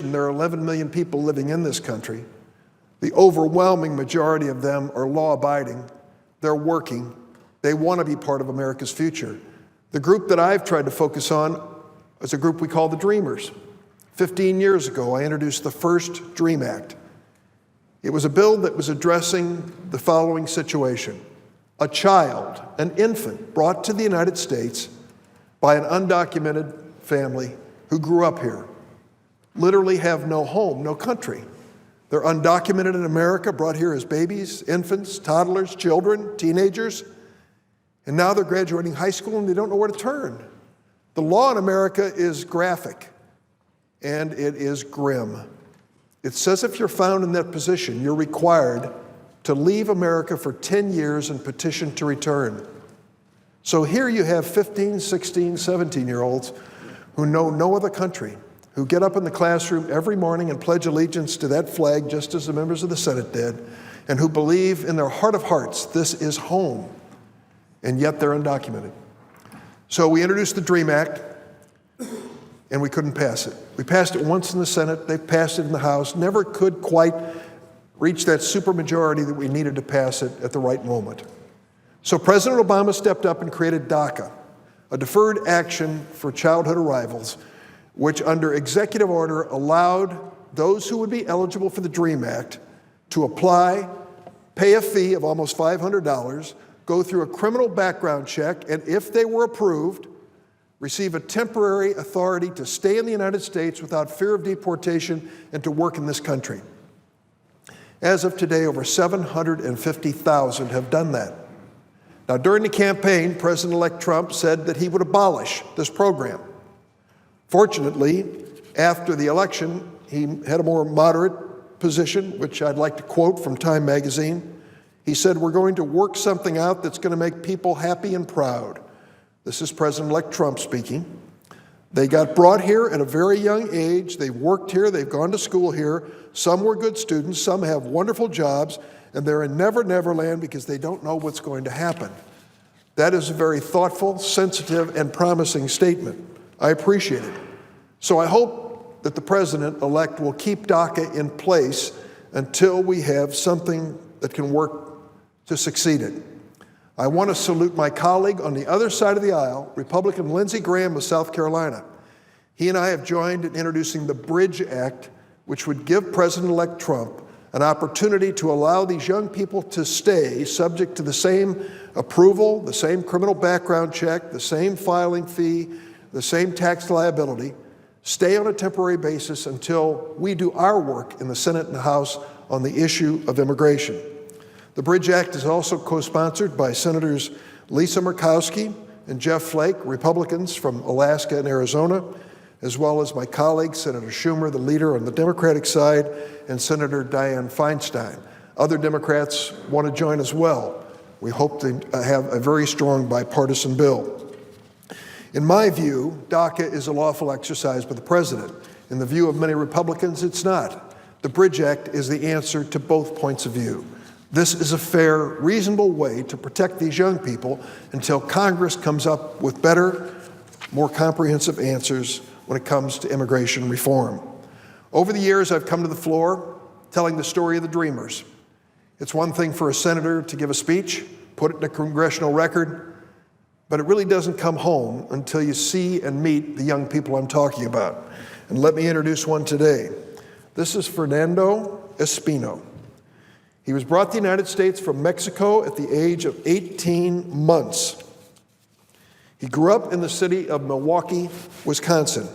addition, there are 11 million people living in this country. The overwhelming majority of them are law-abiding. They're working. They want to be part of America's future. The group that I've tried to focus on is a group we call the Dreamers. 15 years ago, I introduced the first DREAM Act. It was a bill that was addressing the following situation. A child, an infant, brought to the United States by an undocumented family who grew up here, literally have no home, no country. They're undocumented in America, brought here as babies, infants, toddlers, children, teenagers, and now they're graduating high school and they don't know where to turn. The law in America is graphic, and it is grim. It says if you're found in that position, you're required to leave America for 10 years and petition to return. So here you have 15, 16, 17-year-olds who know no other country, who get up in the classroom every morning and pledge allegiance to that flag just as the members of the Senate did, and who believe in their heart of hearts this is home, and yet they're undocumented. So we introduced the DREAM Act, and we couldn't pass it. We passed it once in the Senate, they passed it in the House, never could quite reach that supermajority that we needed to pass it at the right moment. So President Obama stepped up and created DACA, a deferred action for childhood arrivals, which under executive order allowed those who would be eligible for the DREAM Act to apply, pay a fee of almost $500, go through a criminal background check, and if they were approved, receive a temporary authority to stay in the United States without fear of deportation and to work in this country. As of today, over 750,000 have done that. Now, during the campaign, President-elect Trump said that he would abolish this program. Fortunately, after the election, he had a more moderate position, which I'd like to quote from Time magazine. He said, "We're going to work something out that's going to make people happy and proud." This is President-elect Trump speaking. They got brought here at a very young age. They've worked here. They've gone to school here. Some were good students. Some have wonderful jobs. And they're in Never Never Land because they don't know what's going to happen. That is a very thoughtful, sensitive, and promising statement. I appreciate it. So I hope that the President-elect will keep DACA in place until we have something that can work to succeed it. I want to salute my colleague on the other side of the aisle, Republican Lindsey Graham of South Carolina. He and I have joined in introducing the Bridge Act, which would give President-elect Trump an opportunity to allow these young people to stay subject to the same approval, the same criminal background check, the same filing fee, the same tax liability, stay on a temporary basis until we do our work in the Senate and the House on the issue of immigration. The Bridge Act is also co-sponsored by Senators Lisa Murkowski and Jeff Flake, Republicans from Alaska and Arizona, as well as my colleague, Senator Schumer, the leader on the Democratic side, and Senator Dianne Feinstein. Other Democrats want to join as well. We hope to have a very strong bipartisan bill. In my view, DACA is a lawful exercise by the President. In the view of many Republicans, it's not. The Bridge Act is the answer to both points of view. This is a fair, reasonable way to protect these young people until Congress comes up with better, more comprehensive answers when it comes to immigration reform. Over the years, I've come to the floor telling the story of the Dreamers. It's one thing for a senator to give a speech, put it in a congressional record, but it really doesn't come home until you see and meet the young people I'm talking about. And let me introduce one today. This is Fernando Espino. He was brought to the United States from Mexico at the age of 18 months. He grew up in the city of Milwaukee, Wisconsin.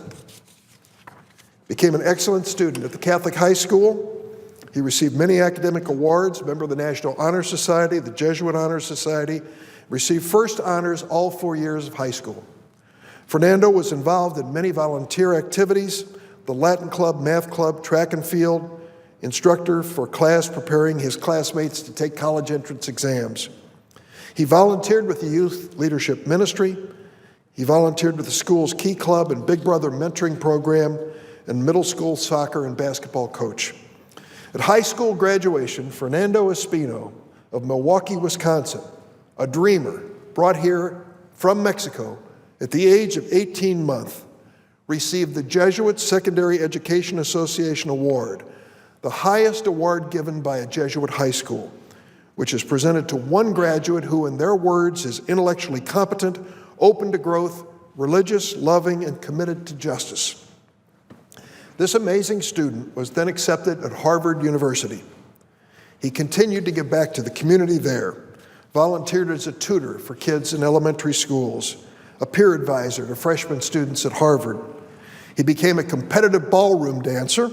Became an excellent student at the Catholic high school. He received many academic awards, member of the National Honor Society, the Jesuit Honor Society, received first honors all 4 years of high school. Fernando was involved in many volunteer activities, the Latin Club, Math Club, track and field, instructor for class preparing his classmates to take college entrance exams. He volunteered with the Youth Leadership Ministry. He volunteered with the school's Key Club and Big Brother mentoring program, and middle school soccer and basketball coach. At high school graduation, Fernando Espino of Milwaukee, Wisconsin, a dreamer brought here from Mexico at the age of 18 months, received the Jesuit Secondary Education Association Award, the highest award given by a Jesuit high school, which is presented to one graduate who, in their words, is intellectually competent, open to growth, religious, loving, and committed to justice. This amazing student was then accepted at Harvard University. He continued to give back to the community there, volunteered as a tutor for kids in elementary schools, a peer advisor to freshman students at Harvard. He became a competitive ballroom dancer,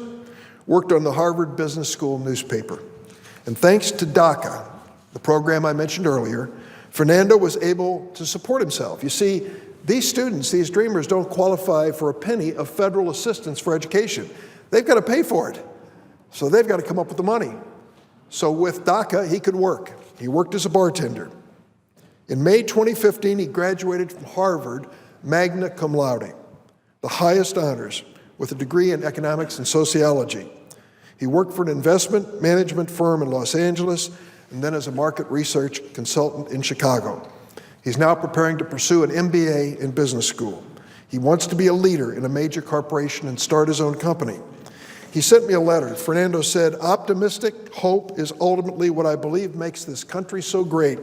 worked on the Harvard Business School newspaper. And thanks to DACA, the program I mentioned earlier, Fernando was able to support himself. You see, these students, these dreamers, don't qualify for a penny of federal assistance for education. They've got to pay for it. So they've got to come up with the money. So with DACA, he could work. He worked as a bartender. In May 2015, he graduated from Harvard magna cum laude, the highest honors, with a degree in economics and sociology. He worked for an investment management firm in Los Angeles and then as a market research consultant in Chicago. He's now preparing to pursue an MBA in business school. He wants to be a leader in a major corporation and start his own company. He sent me a letter. Fernando said, "Optimistic hope is ultimately what I believe makes this country so great.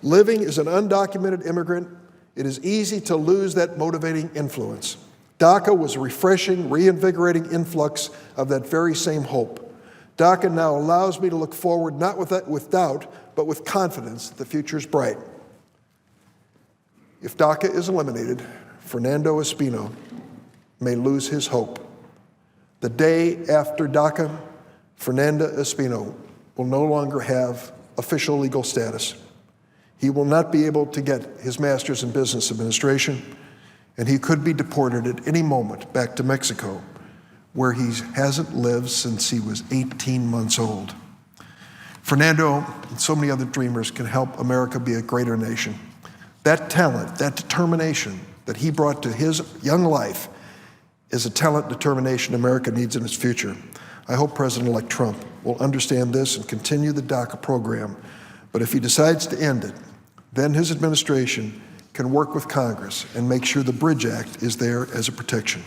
Living as an undocumented immigrant, it is easy to lose that motivating influence. DACA was a refreshing, reinvigorating influx of that very same hope. DACA now allows me to look forward not with doubt, but with confidence that the future is bright." If DACA is eliminated, Fernando Espino may lose his hope. The day after DACA, Fernando Espino will no longer have official legal status. He will not be able to get his master's in business administration, and he could be deported at any moment back to Mexico, where he hasn't lived since he was 18 months old. Fernando and so many other dreamers can help America be a greater nation. That talent, that determination that he brought to his young life is a talent and determination America needs in its future. I hope President-elect Trump will understand this and continue the DACA program. But if he decides to end it, then his administration can work with Congress and make sure the Bridge Act is there as a protection.